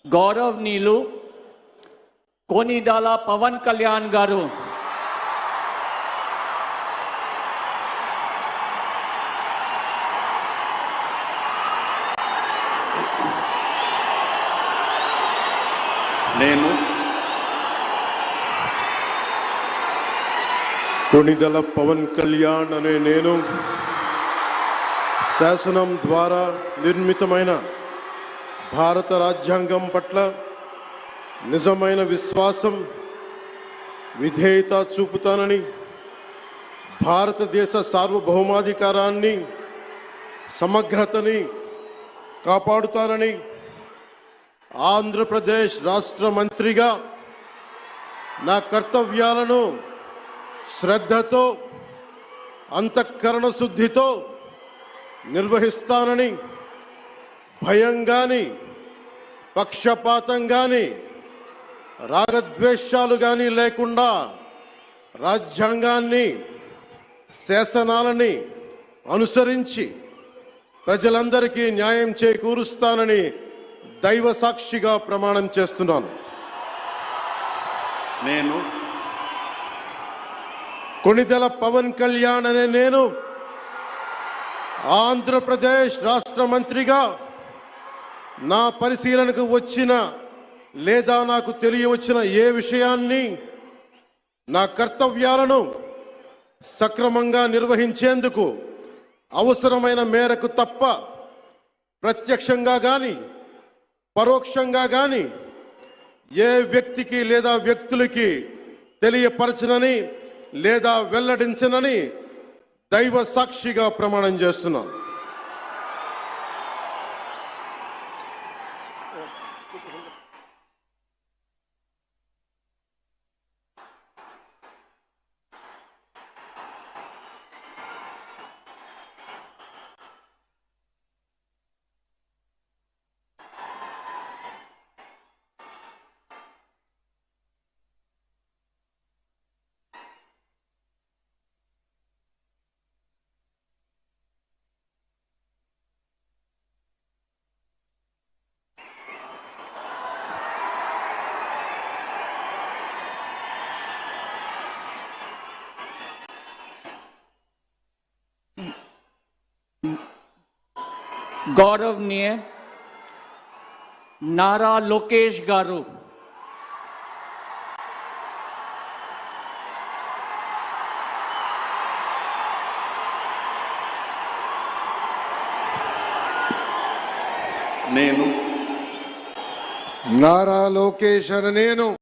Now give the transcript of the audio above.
గౌరవనీయులు కొనిదెల పవన్ కళ్యాణ్ గారు నేను కొనిదెల పవన్ కళ్యాణ్ అనే నేను శాసనం ద్వారా నిర్మితమైన భారత రాజ్యాంగం పట్ల నిజమైన విశ్వాసం విధేయత చూపుతానని, భారతదేశ సార్వభౌమాధికారాన్ని సమగ్రతని కాపాడుతానని, ఆంధ్రప్రదేశ్ రాష్ట్ర మంత్రిగా నా కర్తవ్యాలను శ్రద్ధతో అంతఃకరణ శుద్ధితో నిర్వహిస్తానని, భయం గాని పక్షపాతం గాని రాగద్వేషాలు గాని లేకుండా రాజ్యాంగాన్ని శాసనాలని అనుసరించి ప్రజలందరికీ న్యాయం చేకూరుస్తానని దైవ సాక్షిగా ప్రమాణం చేస్తున్నాను. నేను కొనిదెల పవన్ కళ్యాణ్ అనే నేను ఆంధ్రప్రదేశ్ రాష్ట్ర మంత్రిగా నా పరిశీలనకు వచ్చిన లేదా నాకు తెలియవచ్చిన ఏ విషయాన్ని నా కర్తవ్యాలను సక్రమంగా నిర్వహించేందుకు అవసరమైన మేరకు తప్ప ప్రత్యక్షంగా కానీ పరోక్షంగా కానీ ఏ వ్యక్తికి లేదా వ్యక్తులకి తెలియపరచనని లేదా వెల్లడించనని దైవ సాక్షిగా ప్రమాణం చేస్తున్నాను. गौरवनीय नारा लोकेश गारू నేను నారా లోకేష్ అనే నేను